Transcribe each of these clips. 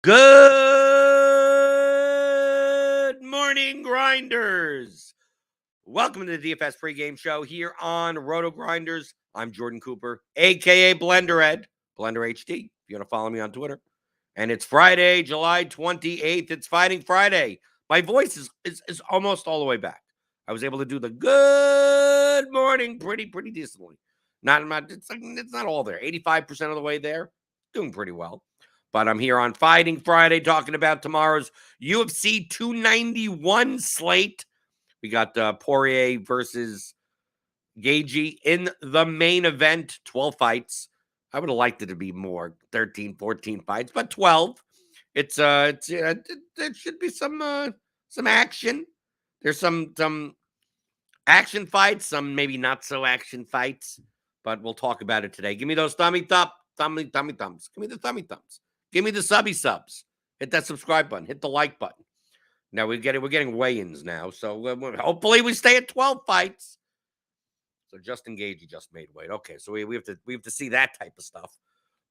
Good morning, grinders. Welcome to the DFS pregame show here on RotoGrinders. I'm Jordan Cooper, aka Blender Ed, Blender HD. If you want to follow me on Twitter. And it's Friday, July 28th. It's Fighting Friday. My voice is almost all the way back. I was able to do the good morning pretty decently. It's not all there. 85% of the way there. Doing pretty well. But I'm here on Fighting Friday talking about tomorrow's UFC 291 slate. We got Poirier versus Gaethje in the main event, 12 fights. I would have liked it to be more, 13, 14 fights, but 12. There should be some action. There's some action fights, some maybe not so action fights, but we'll talk about it today. Give me those thummy thumbs. Give me the thummy thumbs. Give me the subs. Hit that subscribe button. Hit the like button. Now we're getting weigh-ins now, so hopefully we stay at 12 fights. So Justin Gaethje just made weight. Okay, so we have to see that type of stuff.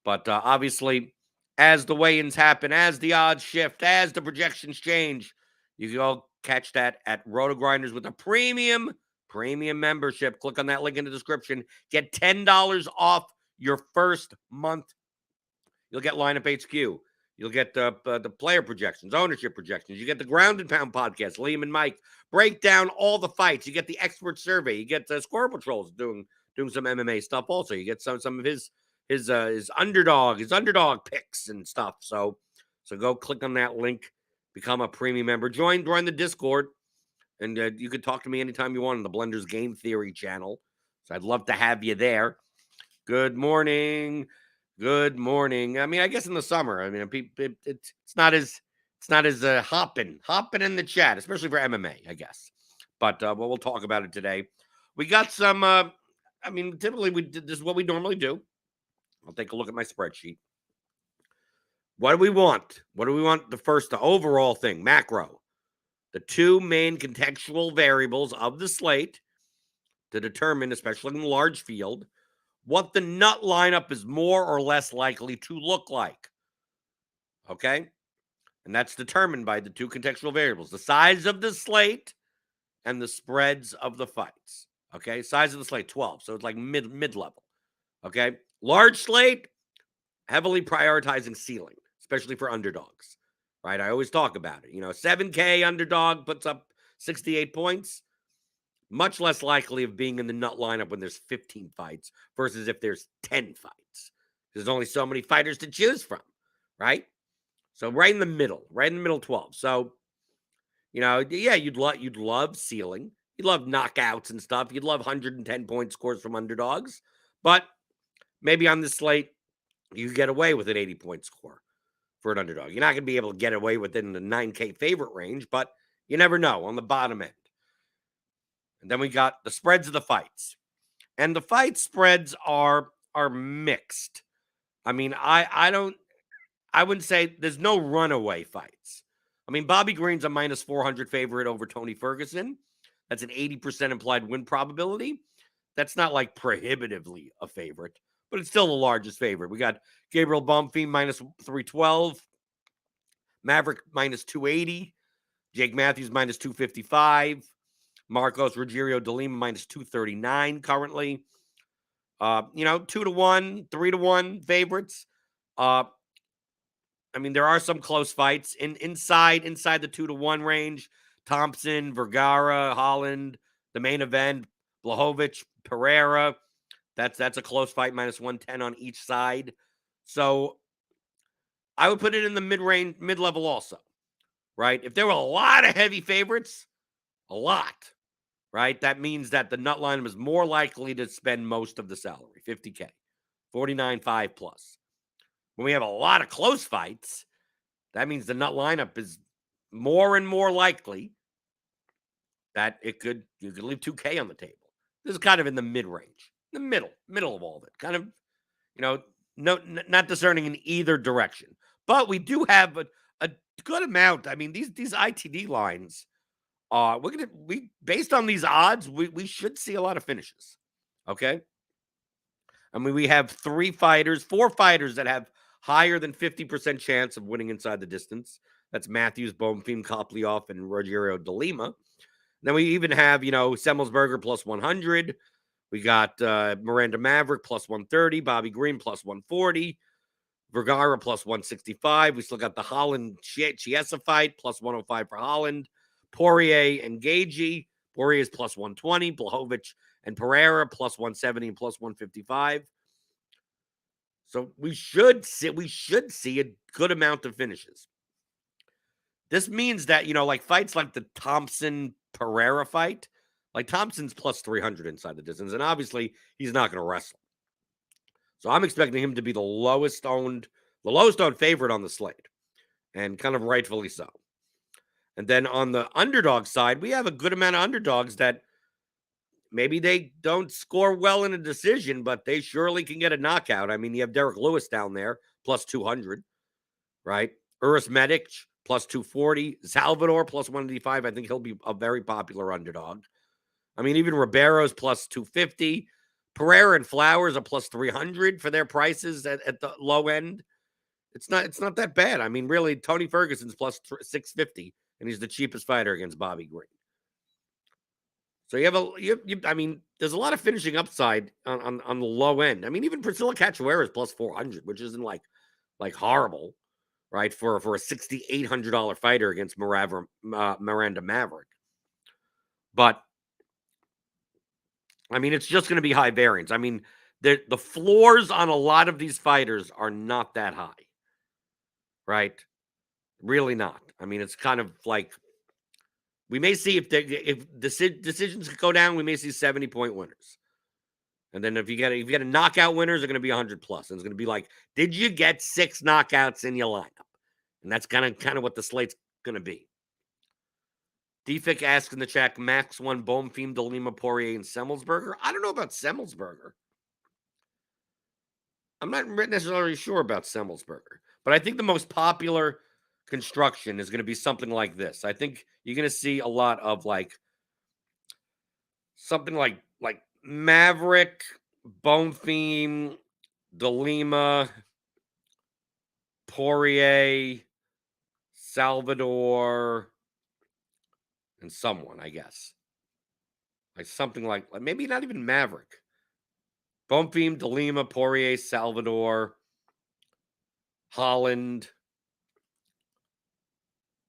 But obviously, as the weigh-ins happen, as the odds shift, as the projections change, you can all catch that at RotoGrinders with a premium membership. Click on that link in the description. Get $10 off your first month. You'll get Lineup HQ. You'll get the player projections, ownership projections. You get the Ground and Pound podcast. Liam and Mike break down all the fights. You get the expert survey. You get Squirrel Patrols doing some MMA stuff. Also, you get some of his underdog picks and stuff. So go click on that link, become a premium member, join the Discord, and you can talk to me anytime you want on the Blender's Game Theory channel. So I'd love to have you there. Good morning. Good morning. I mean, I guess in the summer, I mean, it's not as hopping in the chat, especially for MMA, I guess. But we'll talk about it today. We got some. Typically this is what we normally do. I'll take a look at my spreadsheet. What do we want? The overall thing, macro. The two main contextual variables of the slate to determine, especially in the large field, what the nut lineup is more or less likely to look like. Okay? And that's determined by the two contextual variables, the size of the slate and the spreads of the fights. Okay? Size of the slate, 12. So it's like mid-level. Okay? Large slate, heavily prioritizing ceiling, especially for underdogs. Right? I always talk about it. 7K underdog puts up 68 points. Much less likely of being in the nut lineup when there's 15 fights versus if there's 10 fights. There's only so many fighters to choose from, right? So right in the middle 12. So, you'd love ceiling. You'd love knockouts and stuff. You'd love 110 point scores from underdogs. But maybe on this slate, you get away with an 80 point score for an underdog. You're not going to be able to get away within the 9K favorite range, but you never know on the bottom end. And then we got the spreads of the fights. And the fight spreads are mixed. I mean, I wouldn't say there's no runaway fights. I mean, Bobby Green's a minus 400 favorite over Tony Ferguson. That's an 80% implied win probability. That's not like prohibitively a favorite, but it's still the largest favorite. We got Gabriel Bonfim minus 312, Maverick minus 280, Jake Matthews minus 255. Marcos Rogerio de Lima minus 239 currently. 2-1, 3-1 favorites. There are some close fights inside the 2-1 range. Thompson, Vergara, Holland, the main event, Blachowicz, Pereira. That's a close fight, minus 110 on each side. So I would put it in the mid-range, mid-level also, right? If there were a lot of heavy favorites, a lot, right? That means that the nut lineup is more likely to spend most of the salary, 50K, 49.5 plus. When we have a lot of close fights, that means the nut lineup is more and more likely that you could leave 2K on the table. This is kind of in the mid-range, the middle of all of it. Kind of, not discerning in either direction. But we do have a good amount. I mean, these ITD lines, we based on these odds, we should see a lot of finishes. Okay. I mean, we have 4 fighters that have higher than 50% chance of winning inside the distance. That's Matthews, Bonfim, Koplioff, and Rogerio de Lima. Then we even have, Semmelsberger plus 100. We got Miranda Maverick plus 130, Bobby Green plus 140, Vergara plus 165. We still got the Holland Chiesa fight plus 105 for Holland, Poirier and Gagey. Poirier is plus 120, Blachowicz and Pereira plus 170 and plus 155. So we should see a good amount of finishes. This means that, like fights like the Thompson Pereira fight, like Thompson's plus 300 inside the distance, and obviously he's not going to wrestle. So I'm expecting him to be the lowest owned favorite on the slate, and kind of rightfully so. And then on the underdog side, we have a good amount of underdogs that maybe they don't score well in a decision, but they surely can get a knockout. I mean, you have Derek Lewis down there, plus 200, right? Uris Medic, plus 240. Salvador, plus 185. I think he'll be a very popular underdog. I mean, even Ribeiro's plus 250. Pereira and Flowers are plus 300 for their prices at the low end. It's not that bad. I mean, really, Tony Ferguson's plus 650, and he's the cheapest fighter against Bobby Green. So I mean, there's a lot of finishing upside on the low end. I mean, even Priscilla Cachoeira is plus 400, which isn't like horrible, right? For a $6,800 fighter against Miranda Maverick. But I mean, it's just going to be high variance. I mean, the floors on a lot of these fighters are not that high, right? Really not. I mean, it's kind of like we may see if decisions go down, we may see 70-point winners. And then if you get a knockout winners, they're going to be 100 plus. And it's going to be like, did you get 6 knockouts in your lineup? And that's kind of what the slate's going to be. Defik asks in the chat, Max 1, Bonfim, de Lima, Poirier, and Semmelsberger. I don't know about Semmelsberger. I'm not necessarily sure about Semmelsberger. But I think the most popular construction is going to be something like this. I think you're going to see a lot of something like Maverick, Bonfim, de Lima, Poirier, Salvador, and someone, I guess. Like something like maybe not even Maverick. Bonfim, de Lima, Poirier, Salvador, Holland,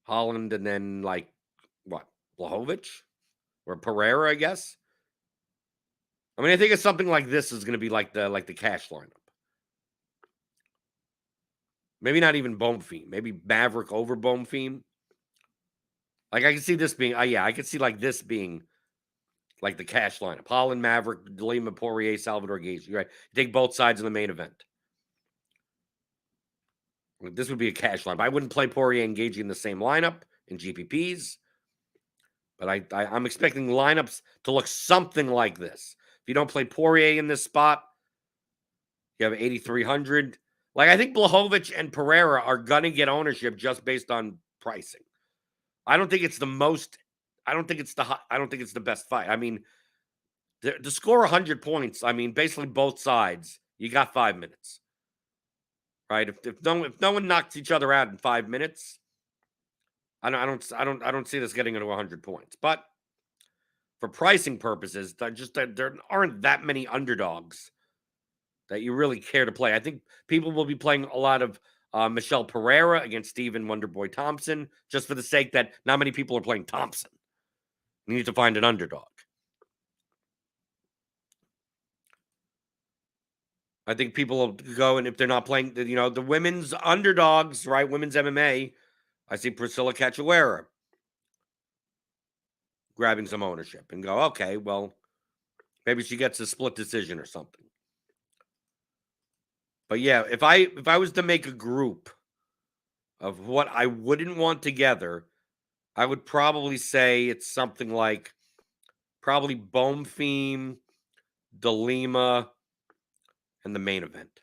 and then what? Blachowicz or Pereira, I guess. I mean, I think it's something like this is going to be like the cash lineup. Maybe not even Bonfim. Maybe Maverick over Bonfim. I can see this being, I could see this being like the cash lineup. Holland, Maverick, de Lima, Poirier, Salvador, Gage. Right? Take both sides in the main event. This would be a cash lineup. I wouldn't play Poirier and Gage in the same lineup in GPPs. But I'm expecting lineups to look something like this. If you don't play Poirier in this spot, you have 8,300. I think Blachowicz and Pereira are going to get ownership just based on pricing. I don't think it's the most. I don't think it's the best fight. I mean, to score 100 points, I mean, basically both sides, you got 5 minutes, right? If no one knocks each other out in 5 minutes, I don't see this getting into 100 points. But for pricing purposes, there aren't that many underdogs that you really care to play. I think people will be playing a lot of Michelle Pereira against Steven Wonderboy Thompson, just for the sake that not many people are playing Thompson. You need to find an underdog. I think people will go, and if they're not playing, the women's underdogs, right? Women's MMA, I see Priscilla Cachoeira grabbing some ownership and go, okay, well, maybe she gets a split decision or something. But yeah, if I was to make a group of what I wouldn't want together, I would probably say it's something like probably Bonfim, de Lima, and the main event.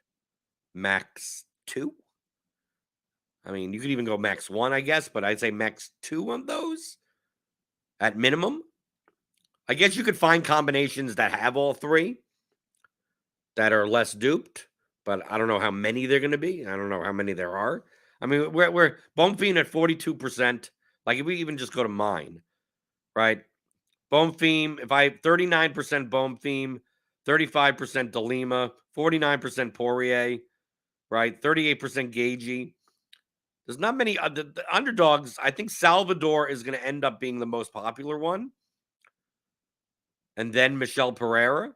Max 2? I mean, you could even go max 1, I guess, but I'd say max 2 on those at minimum. I guess you could find combinations that have all 3 that are less duped, but I don't know how many they're going to be. I don't know how many there are. I mean, we're Bone Fiend at 42%. Like if we even just go to mine, right? Bone Fiend, if I 39% Bone Fiend, 35% Delima, 49% Poirier, right? 38% Gagey. There's not many the underdogs. I think Salvador is going to end up being the most popular one. And then Michel Pereira.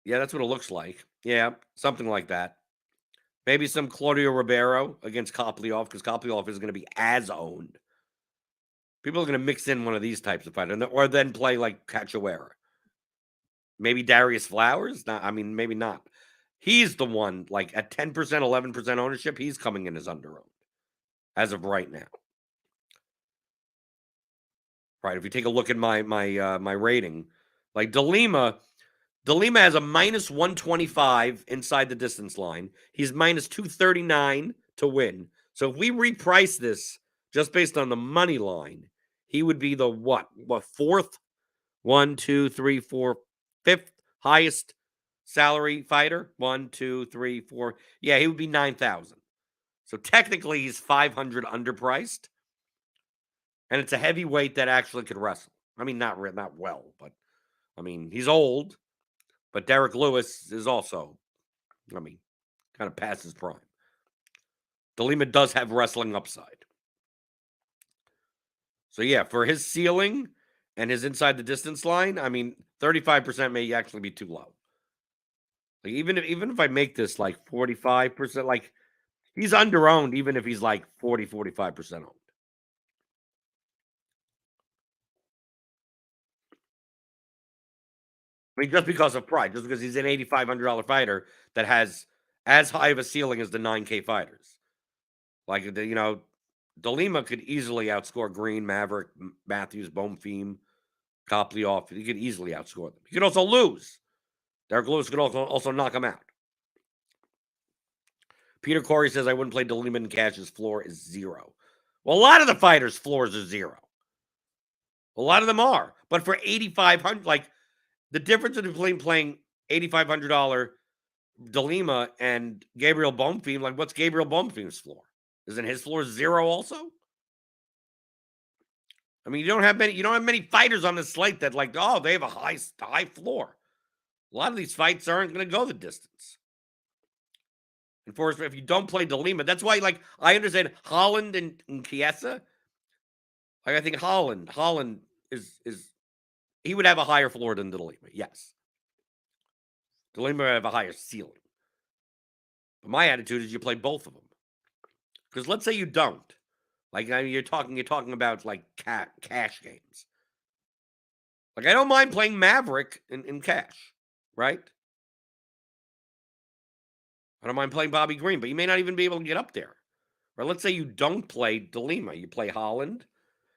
Yeah, that's what it looks like. Yeah, something like that. Maybe some Claudio Ribeiro against Koplyov because Koplyov is going to be as owned. People are going to mix in one of these types of fighters or then play like Cachoeira. Maybe Darius Flowers? Not, I mean, maybe not. He's the one, like at 10%, 11% ownership, he's coming in as under owned as of right now. Right. If you take a look at my rating, like Delima has a minus 125 inside the distance line. He's minus 239 to win. So if we reprice this just based on the money line, he would be the what? Fourth? 1, 2, 3, 4, fifth highest salary fighter. 1, 2, 3, 4. Yeah, he would be 9,000. So technically he's 500 underpriced. And it's a heavyweight that actually could wrestle. I mean, not well, but I mean, he's old. But Derek Lewis is also, I mean, kind of past his prime. Delima does have wrestling upside. So yeah, for his ceiling and his inside the distance line, I mean, 35% may actually be too low. Like even if I make this like 45%, like he's underowned even if he's like 45% owned. I mean, just because of pride, just because he's an $8,500 fighter that has as high of a ceiling as the 9K fighters. Like, Delima could easily outscore Green, Maverick, Matthews, Bonfim, Koplyov. He could easily outscore them. He could also lose. Derek Lewis could also knock him out. Peter Corey says, I wouldn't play Delima in cash. His floor is 0. Well, a lot of the fighters' floors are 0. A lot of them are. But for 8,500, like, the difference between playing $8,500 Delima and Gabriel Bonfim, like, what's Gabriel Bonfim's floor? Isn't his floor 0 also? I mean, you don't have many fighters on the slate that like, oh, they have a high floor. A lot of these fights aren't going to go the distance. And for if you don't play Delima, that's why, like, I understand Holland and Chiesa. Like, I think Holland is he would have a higher floor than Delima. Yes, Delima would have a higher ceiling. But my attitude is you play both of them. Because let's say you don't. Like, I mean, you're talking about like cash games. Like, I don't mind playing Maverick in cash, right? I don't mind playing Bobby Green, but you may not even be able to get up there. Or let's say you don't play Delima. You play Holland.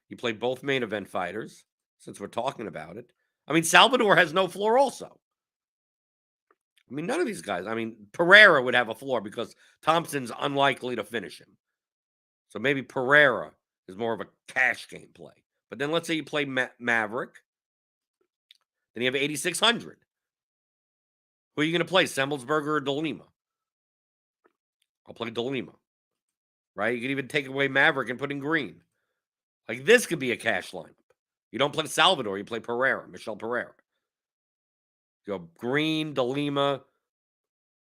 You play both main event fighters, since we're talking about it. I mean, Salvador has no floor also. I mean, none of these guys. I mean, Pereira would have a floor because Thompson's unlikely to finish him. So maybe Pereira is more of a cash game play. But then let's say you play Maverick. Then you have 8,600. Who are you going to play, Semmelsberger or Delima? I'll play Delima. Right? You can even take away Maverick and put in Green. Like, this could be a cash lineup. You don't play Salvador, you play Pereira, Michel Pereira. You go Green, Delima,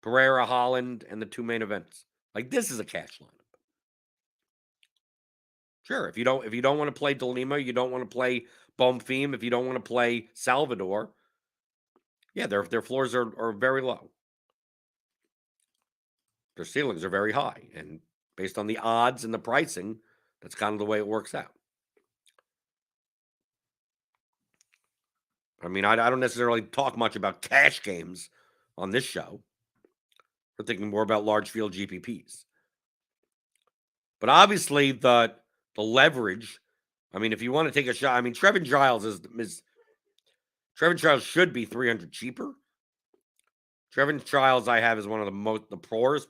Pereira, Holland, and the 2 main events. Like, this is a cash lineup. Sure, if you don't want to play Delima, you don't want to play Bonfim, if you don't want to play Salvador, yeah, their floors are very low. Their ceilings are very high. And based on the odds and the pricing, that's kind of the way it works out. I mean, I don't necessarily talk much about cash games on this show. We're thinking more about large field GPPs. But obviously, the leverage. I mean, if you want to take a shot, I mean, Trevin Giles Trevin Giles should be 300 cheaper. Trevin Giles, I have, is one of the poorest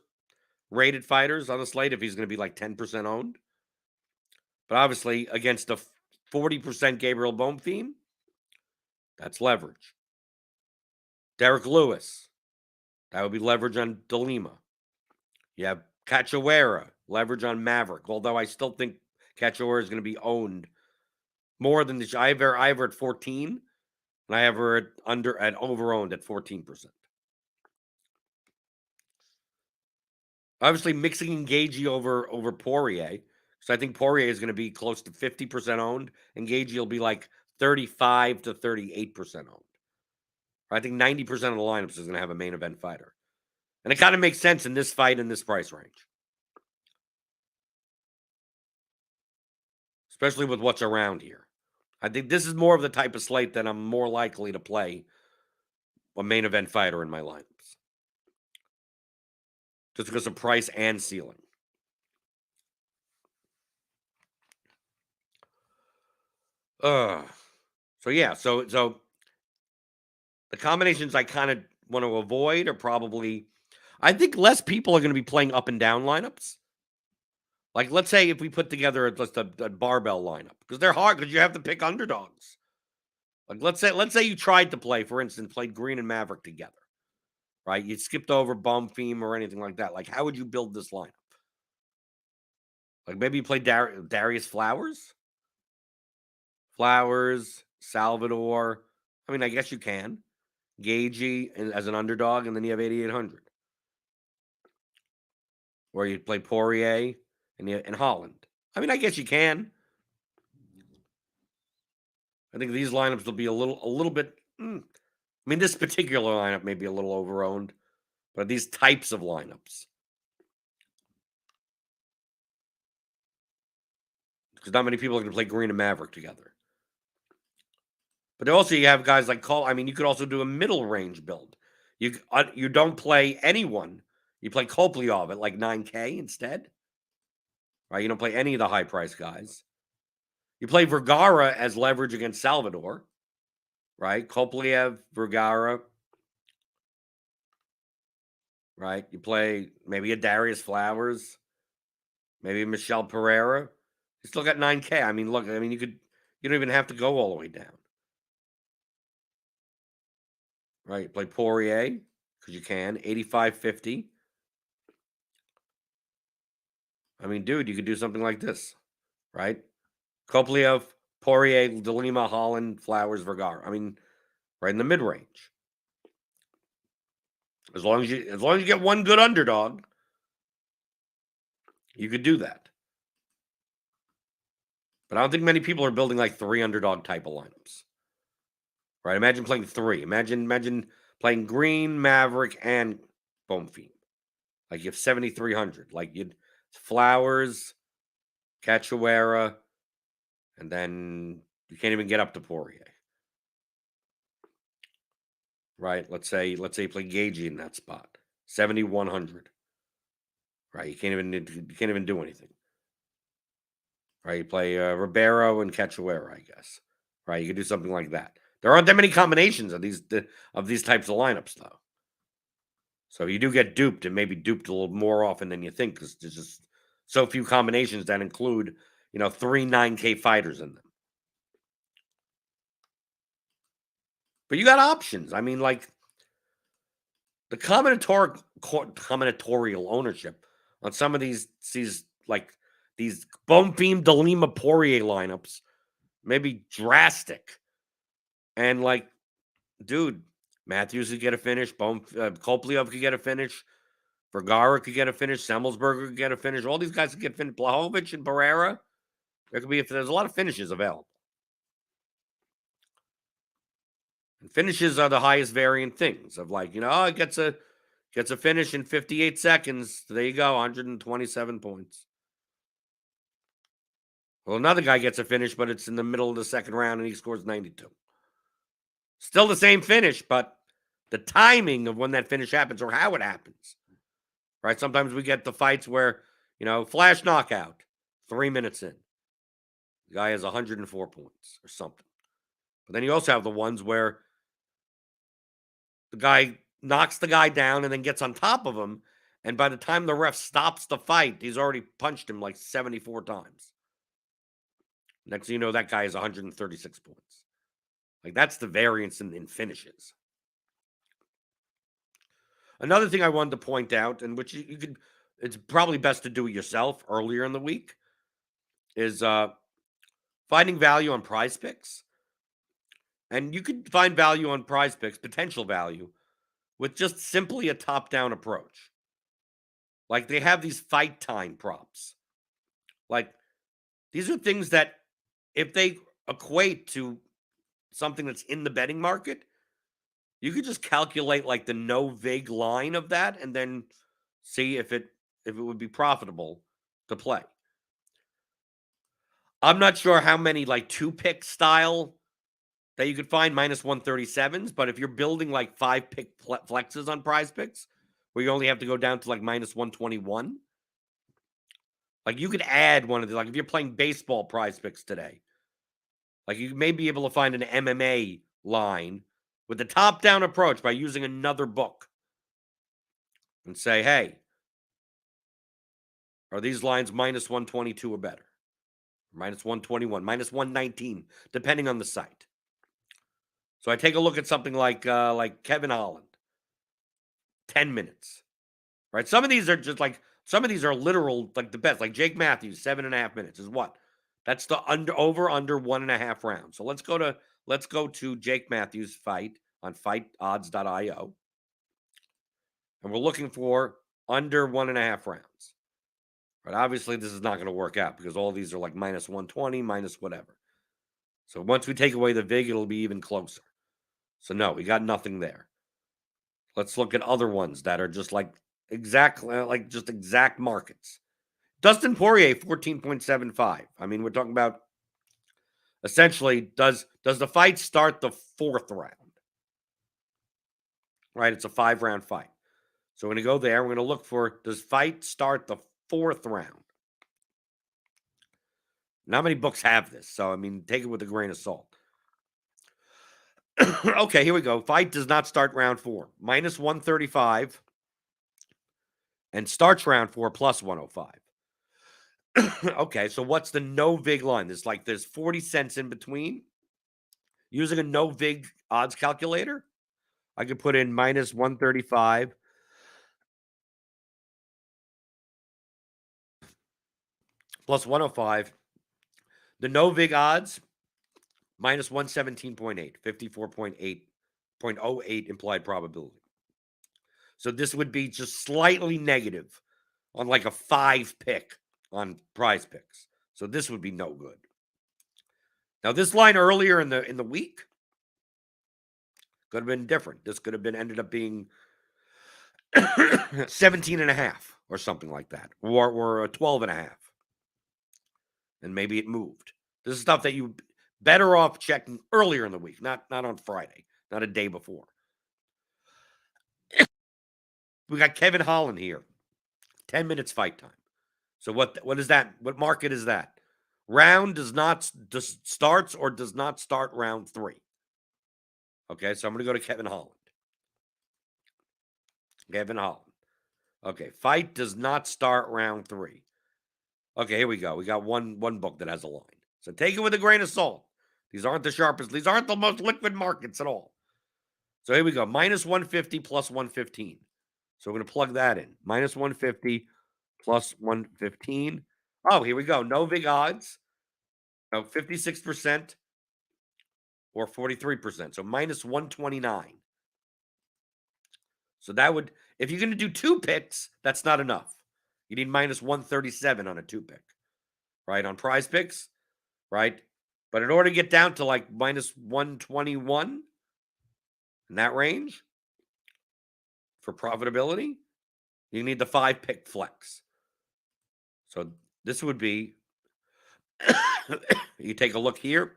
rated fighters on the slate if he's going to be like 10% owned. But obviously, against a 40% Gabriel Bonfim, that's leverage. Derek Lewis. That would be leverage on Lima. You have Cachoeira, leverage on Maverick. Although I still think Cachoeira is going to be owned more than the I have her at 14, and I have her at over-owned at 14%. Obviously, mixing Gagey over Poirier, because I think Poirier is going to be close to 50% owned, and Gagey will be like 35 to 38% owned. I think 90% of the lineups is going to have a main event fighter. And it kind of makes sense in this fight in this price range. Especially with what's around here. I think this is more of the type of slate that I'm more likely to play a main event fighter in my lineups. Just because of price and ceiling. So the combinations I kind of want to avoid are probably, I think less people are going to be playing up and down lineups. Like, let's say if we put together just a barbell lineup, because they're hard because you have to pick underdogs. Like, let's say you tried to play, for instance, played Green and Maverick together, right? You skipped over Bum Theme or anything like that. Like, how would you build this lineup? Like, maybe you play Darius Flowers, Salvador. I mean, I guess you can. Gagey as an underdog, and then you have 8,800. Or you play Poirier and Holland. I mean, I guess you can. I think these lineups will be a little bit. I mean, this particular lineup may be a little overowned, but these types of lineups, because not many people are going to play Green and Maverick together. But also, you have guys like Cole. I mean, you could also do a middle range build. You don't play anyone. You play Koplyov at like 9K instead, right? You don't play any of the high price guys. You play Vergara as leverage against Salvador, right? Kopylov, Vergara, right? You play maybe a Darius Flowers, maybe Michelle Pereira. You still got 9K. I mean, look, you don't even have to go all the way down. Right? You play Poirier, because you can, 85.50. I mean, dude, you could do something like this, right? Kopylov, Poirier, Lima, Holland, Flowers, Vergara. I mean, right in the mid range. As long as you get one good underdog, you could do that. But I don't think many people are building like 3 underdog type of lineups. Right? Imagine playing 3. Imagine playing Green, Maverick, and Bone Fiend. Like you have 7,300. Like you'd Flowers, Cachoeira, and then you can't even get up to Poirier. Right? Let's say you play Gagey in that spot. 7,100. Right? You can't even do anything. Right? You play Ribeiro and Cachoeira, I guess. Right? You could do something like that. There aren't that many combinations of these types of lineups, though. So you do get duped, and maybe duped a little more often than you think, because there's just so few combinations that include, 3 9K fighters in them. But you got options. I mean, like the combinatorial ownership on some of these Bone Theme Lima Poirier lineups may be drastic. And like, dude, Matthews could get a finish. Koplyov could get a finish. Vergara could get a finish. Semmelsberger could get a finish. All these guys could get finished. Blachowicz and Pereira. There's a lot of finishes available. And finishes are the highest variant things of like, it gets a finish in 58 seconds. There you go, 127 points. Well, another guy gets a finish, but it's in the middle of the second round and he scores 92. Still the same finish, but the timing of when that finish happens or how it happens. Right? Sometimes we get the fights where, flash knockout, 3 minutes in. The guy has 104 points or something. But then you also have the ones where the guy knocks the guy down and then gets on top of him. And by the time the ref stops the fight, he's already punched him like 74 times. Next thing you know, that guy has 136 points. Like, that's the variance in finishes. Another thing I wanted to point out, and which you could, it's probably best to do it yourself earlier in the week, is finding value on Prize Picks. And you could find value on Prize Picks, potential value, with just simply a top-down approach. Like they have these fight time props. Like these are things that if they equate to something that's in the betting market, you could just calculate like the no vig line of that and then see if it would be profitable to play. I'm not sure how many like 2-pick style that you could find minus 137s, but if you're building like 5-pick flexes on Prize Picks, where you only have to go down to like minus 121, like you could add one of the, like if you're playing baseball Prize Picks today, like you may be able to find an MMA line with the top-down approach by using another book and say, hey, are these lines minus 122 or better? Minus 121, minus 119, depending on the site. So I take a look at something like Kevin Holland, 10 minutes, right? Some of these are just like, some of these are literal, like the best, like Jake Matthews, 7.5 minutes is what? That's the under 1.5 rounds. So let's go to Jake Matthews fight on fightodds.io. And we're looking for under 1.5 rounds. But obviously this is not going to work out because all these are like minus 120, minus whatever. So once we take away the vig, it'll be even closer. So no, we got nothing there. Let's look at other ones that are just like exact markets. Dustin Poirier, 14.75. I mean, we're talking about essentially, does the fight start the 4th round? Right? It's a 5-round fight. So we're going to go there. We're going to look for, does fight start the 4th round? Not many books have this. So, I mean, take it with a grain of salt. Okay, here we go. Fight does not start round 4. Minus 135. And starts round 4 plus 105. Okay, so what's the no vig line? There's 40 cents in between. Using a no vig odds calculator, I could put in minus 135 plus 105. The no vig odds, minus 117.8, 54.08 implied probability. So this would be just slightly negative on like a 5-pick on Prize Picks. So this would be no good. Now this line earlier in the week could have been different. This could have been ended up being 17.5 or something like that, or a 12.5. And maybe it moved. This is stuff that you better off checking earlier in the week, not on Friday, not a day before. We got Kevin Holland here. 10 minutes fight time. So what is that? What market is that? Round starts or does not start round 3. Okay, so I'm going to go to Kevin Holland. Kevin Holland. Okay, fight does not start round 3. Okay, here we go. We got one book that has a line. So take it with a grain of salt. These aren't the sharpest. These aren't the most liquid markets at all. So here we go. Minus 150 plus 115. So we're going to plug that in. Minus 150 plus 115. Oh, here we go. No vig odds. No, 56% or 43%. So minus 129. So that would, if you're going to do 2 picks, that's not enough. You need minus 137 on a 2-pick, right? On Prize Picks, right? But in order to get down to like minus 121 in that range for profitability, you need the 5-pick flex. So this would be, you take a look here,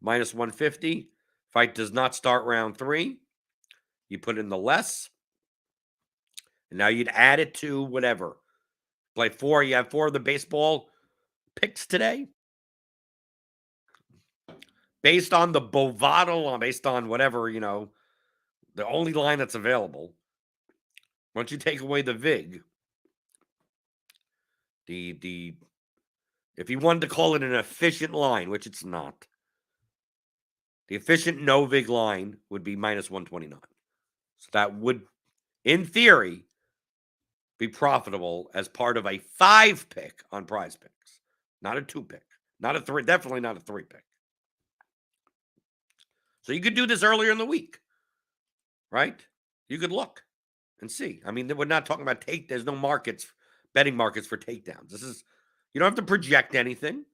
minus 150. Fight does not start round 3. You put in the less. And now you'd add it to whatever. Play 4. You have 4 of the baseball picks today. Based on the Bovado, based on whatever, the only line that's available. Once you take away the vig, if you wanted to call it an efficient line, which it's not, the efficient no vig line would be minus 129. So that would in theory, be profitable as part of a 5-pick on Prize Picks, not a 2-pick, not a 3, definitely not a 3-pick. So you could do this earlier in the week, right? You could look and see. I mean, we're not talking about there's no betting markets for takedowns. This is, you don't have to project anything.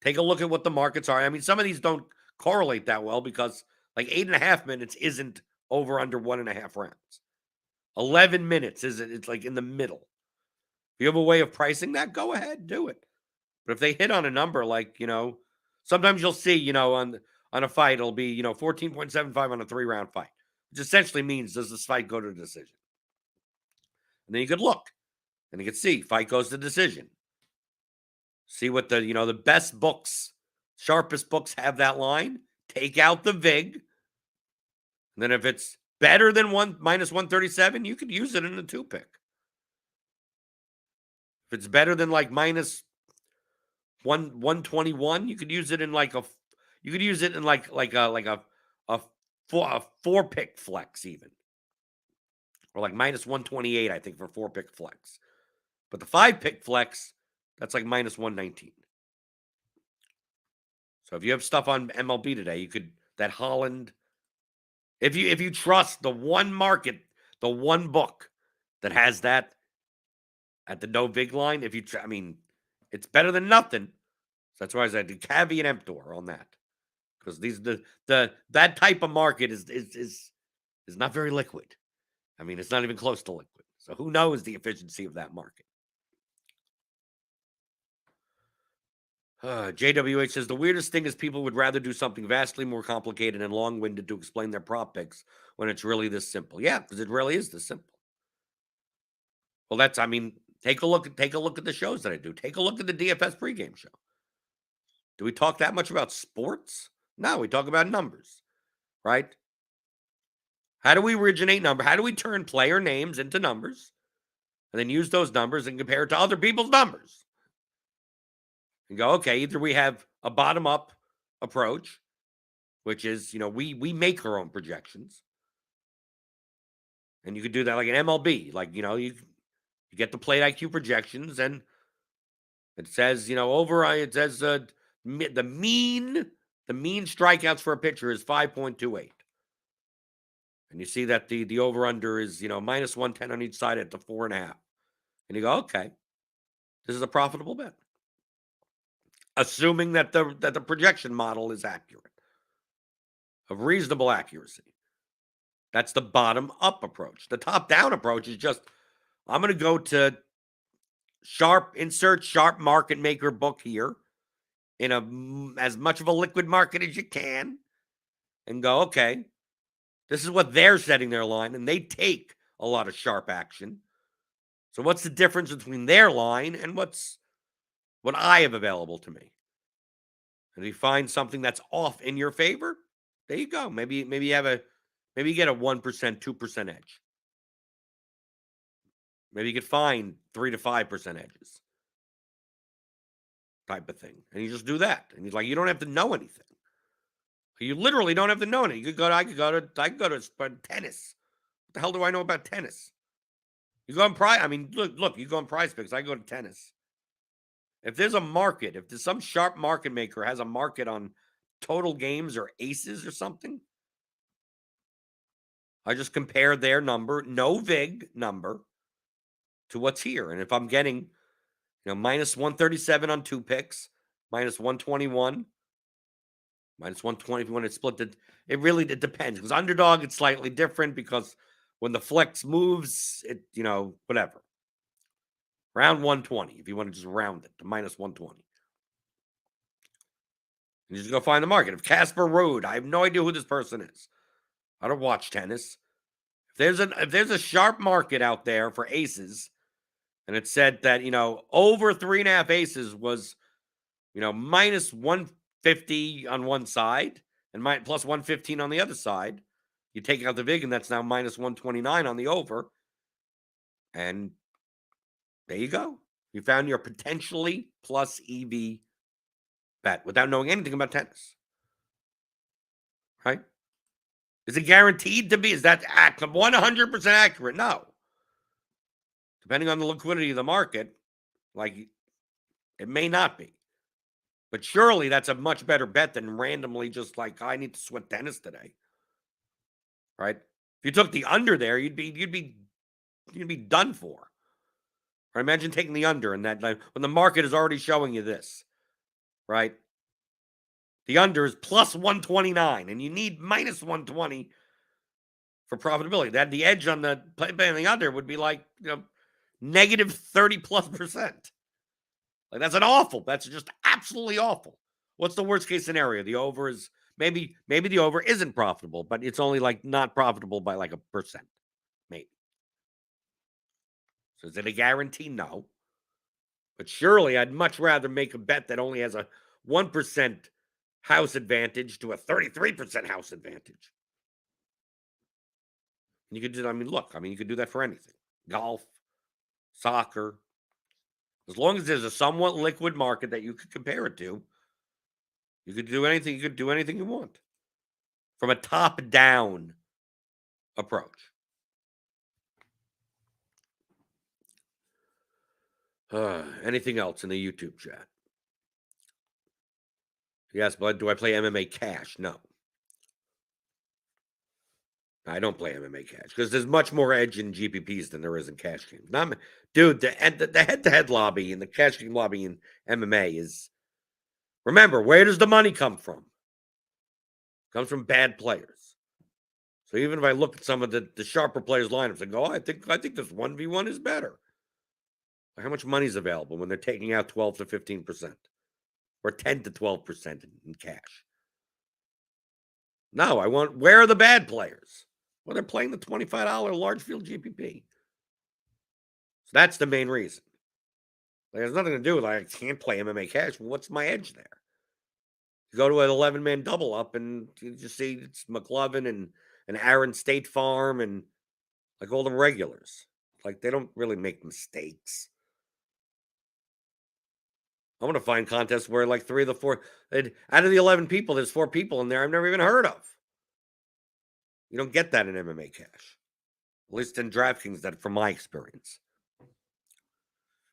Take a look at what the markets are. I mean, some of these don't correlate that well because like 8.5 minutes isn't over under 1.5 rounds. 11 minutes isn't, it's like in the middle. If you have a way of pricing that, go ahead, do it. But if they hit on a number like, sometimes you'll see, on a fight, it'll be, 14.75 on a 3-round fight, which essentially means, does this fight go to decision? And then you could look and you could see fight goes to decision. See what the best books, sharpest books have that line. Take out the VIG. And then if it's better than minus 137, you could use it in a 2-pick. If it's better than like minus 121, you could use it in like a 4-pick flex even. Or like minus 128, I think, for 4-pick flex. But the 5-pick flex, that's like minus 119. So if you have stuff on MLB today, you could, that Holland, if you trust the one market, the one book that has that at the no VIG line, it's better than nothing. So that's why I said the caveat emptor on that. Because that type of market is not very liquid. I mean, it's not even close to liquid. So who knows the efficiency of that market? JWH says, the weirdest thing is people would rather do something vastly more complicated and long-winded to explain their prop picks when it's really this simple. Yeah, because it really is this simple. Well, take a look at the shows that I do. Take a look at the DFS pregame show. Do we talk that much about sports? No, we talk about numbers, right? How do we originate number? How do we turn player names into numbers and then use those numbers and compare it to other people's numbers? And go, okay, either we have a bottom-up approach, which is, we make our own projections. And you could do that like an MLB. Like, you get the plate IQ projections, and it says, it says the mean strikeouts for a pitcher is 5.28. And you see that the over-under is, minus 110 on each side at the 4.5. And you go, okay, this is a profitable bet. Assuming that the projection model is accurate, of reasonable accuracy. That's the bottom-up approach. The top-down approach is just, I'm going to go to insert sharp market maker book here in as much of a liquid market as you can and go, okay, this is what they're setting their line, and they take a lot of sharp action. So what's the difference between their line and what I have available to me? And if you find something that's off in your favor, there you go. Maybe you get a 1%, 2% edge. Maybe you could find 3 to 5% edges, type of thing, and you just do that. And he's like, you don't have to know anything. You literally don't have to know anything. I could go to tennis. What the hell do I know about tennis? You go on look, you go on Prize Picks. I go to tennis. If there's a market, if there's some sharp market maker has a market on total games or aces or something, I just compare their number, no VIG number, to what's here. And if I'm getting, minus 137 on 2 picks, minus 121, minus 120 if you want to split it depends. Because underdog, it's slightly different because when the flex moves, whatever. Round 120, if you want to just round it to minus 120. You just go find the market. If Casper Ruud, I have no idea who this person is. I don't watch tennis. If there's a sharp market out there for aces, and it said that, over 3.5 aces was, minus 150 on one side and plus 115 on the other side. You take out the VIG, and that's now minus 129 on the over. And there you go. You found your potentially plus EV bet without knowing anything about tennis. Right? Is it guaranteed to be? Is that 100% accurate? No. Depending on the liquidity of the market, like, it may not be. But surely that's a much better bet than randomly just like, I need to sweat tennis today. Right? If you took the under there, you'd be done for. Or imagine taking the under and that, like, when the market is already showing you this, right? The under is plus 129, and you need minus 120 for profitability. That the edge on the play on the under would be like, negative 30+%. Like, that's that's just absolutely awful. What's the worst case scenario? The over is maybe the over isn't profitable, but it's only like not profitable by like 1%, maybe. So is it a guarantee? No. But surely I'd much rather make a bet that only has a 1% house advantage to a 33% house advantage. And you could do, you could do that for anything. Golf, soccer. As long as there's a somewhat liquid market that you could compare it to, you could do anything. You could do anything you want from a top-down approach. Anything else in the YouTube chat? Yes, but do I play MMA cash? No. I don't play MMA cash because there's much more edge in GPPs than there is in cash games. Dude, the head-to-head lobby and the cash game lobby in MMA is... Remember, where does the money come from? It comes from bad players. So even if I look at some of the sharper players' lineups and go, I think this 1v1 is better. How much money is available when they're taking out 12 to 15% or 10 to 12% in cash? No, where are the bad players? Well, they're playing the $25 large field GPP. So that's the main reason. It has nothing to do with, I can't play MMA cash. Well, what's my edge there? You go to an 11-man double up and you just see it's McLovin and Aaron State Farm and like all the regulars. Like, they don't really make mistakes. I want to find contests where like 3 of the 4, out of the 11 people, there's 4 people in there I've never even heard of. You don't get that in MMA cash. At least in Draftkings, that from my experience.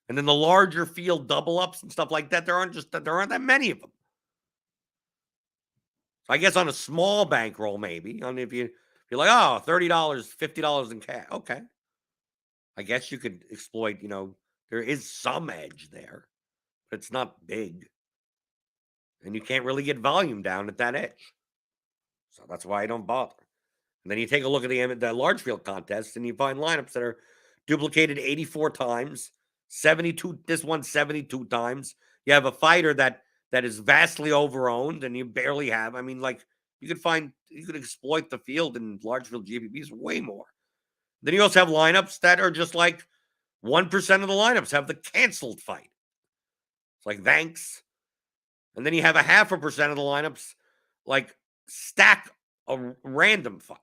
And then the larger field double ups and stuff like that, there aren't that many of them. So I guess on a small bankroll, maybe. If you're like, oh, $30, $50 in cash. Okay. I guess you could exploit, there is some edge there, but it's not big. And you can't really get volume down at that edge. So that's why I don't bother. And then you take a look at the large field contests and you find lineups that are duplicated 84 times, 72, this one 72 times. You have a fighter that is vastly overowned and you barely have. You could exploit the field in large field GPPs way more. Then you also have lineups that are just like 1% of the lineups have the canceled fight. It's like Vanks. And then you have a 0.5% of the lineups like stack a random fight.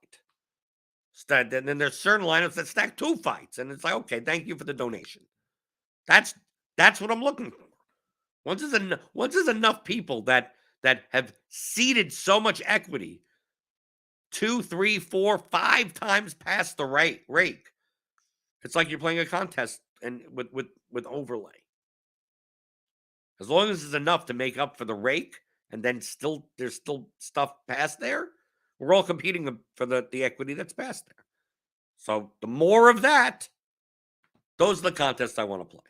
And then there's certain lineups that stack 2 fights. And it's like, okay, thank you for the donation. That's what I'm looking for. Once there's enough people that have seeded so much equity 2, 3, 4, 5 times past the rake. It's like you're playing a contest and with overlay. As long as there's enough to make up for the rake, and then there's still stuff past there, we're all competing for the equity that's past there. So the more of that, those are the contests I want to play.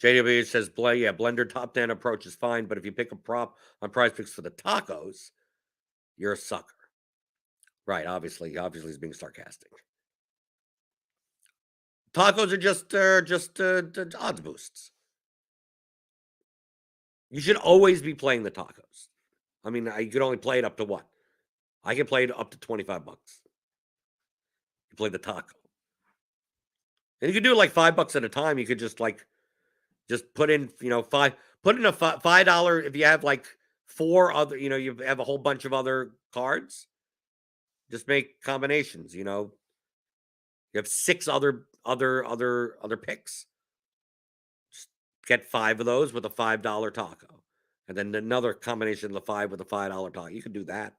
JW says, blender top 10 approach is fine, but if you pick a prop on prize picks for the tacos, you're a sucker. Right, obviously he's being sarcastic. Tacos are just odds boosts. You should always be playing the tacos. You could only play it up to what? I can play it up to $25. You play the taco. And you can do it like $5 at a time. You could just put in, put in a $5 if you have like 4 other, you have a whole bunch of other cards. Just make combinations, You have 6 other picks. Just get 5 of those with a $5 taco. And then another combination of the 5 with a $5 taco. You can do that.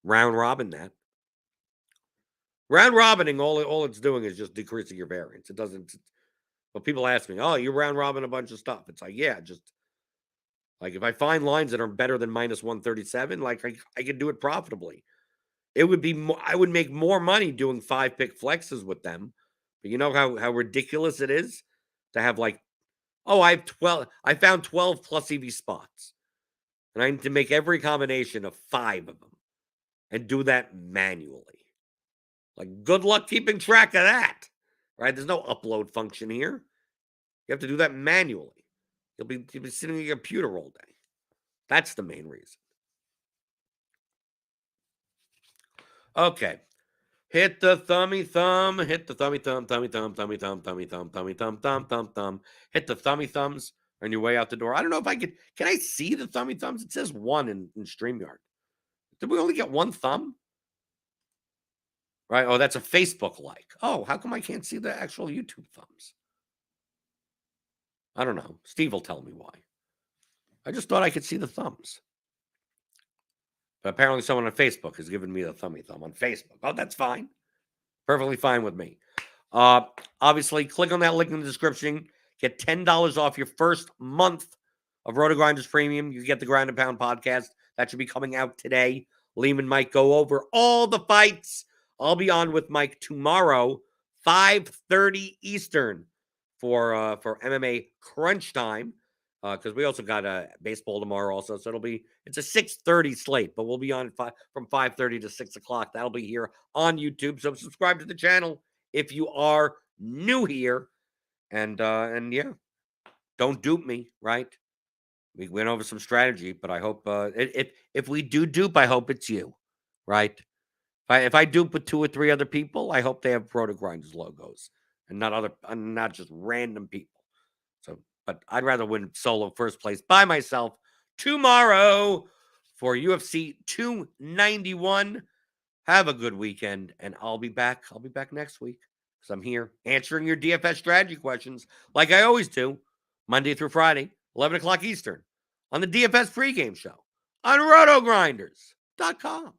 Round robin that. Round robining, all it's doing is just decreasing your variance. It doesn't. But people ask me, "Oh, you round robin a bunch of stuff." It's like, yeah, just like if I find lines that are better than minus 137, like I can do it profitably. It would be more, I would make more money doing 5-pick flexes with them. But you know how ridiculous it is to have like, oh, I have 12. I found 12 plus EV spots, and I need to make every combination of 5 of them and do that manually. Like, good luck keeping track of that, right? There's no upload function here. You have to do that manually. You'll be sitting at your computer all day. That's the main reason. Okay. Hit the thummy thumb. Hit the thummy thumb, thummy thumb, thummy thumb, thummy thumb, thummy thumb, thumb, thumb, thumb. Hit the thummy thumbs on your way out the door. I don't know if I could. Can I see the thummy thumbs? It says 1 in StreamYard. Did we only get 1 thumb? Right? Oh, that's a Facebook like. Oh, how come I can't see the actual YouTube thumbs? I don't know. Steve will tell me why. I just thought I could see the thumbs. But apparently someone on Facebook has given me the thummy thumb on Facebook. Oh, that's fine. Perfectly fine with me. Obviously, click on that link in the description. Get $10 off your first month of RotoGrinders Premium. You get the Grind and Pound podcast. That should be coming out today. Lehman might go over all the fights. I'll be on with Mike tomorrow, 5:30 Eastern for MMA Crunch Time. Because we also got baseball tomorrow also. So it's a 6:30 slate, but we'll be on from 5:30 to 6 o'clock. That'll be here on YouTube. So subscribe to the channel if you are new here. And yeah, don't dupe me, right? We went over some strategy, but I hope if we do dupe, I hope it's you, right? If I dupe with 2 or 3 other people, I hope they have RotoGrinders logos and not just random people. So, but I'd rather win solo first place by myself tomorrow for UFC 291. Have a good weekend, and I'll be back. I'll be back next week because I'm here answering your DFS strategy questions like I always do, Monday through Friday, 11 o'clock Eastern, on the DFS pregame show on RotoGrinders.com.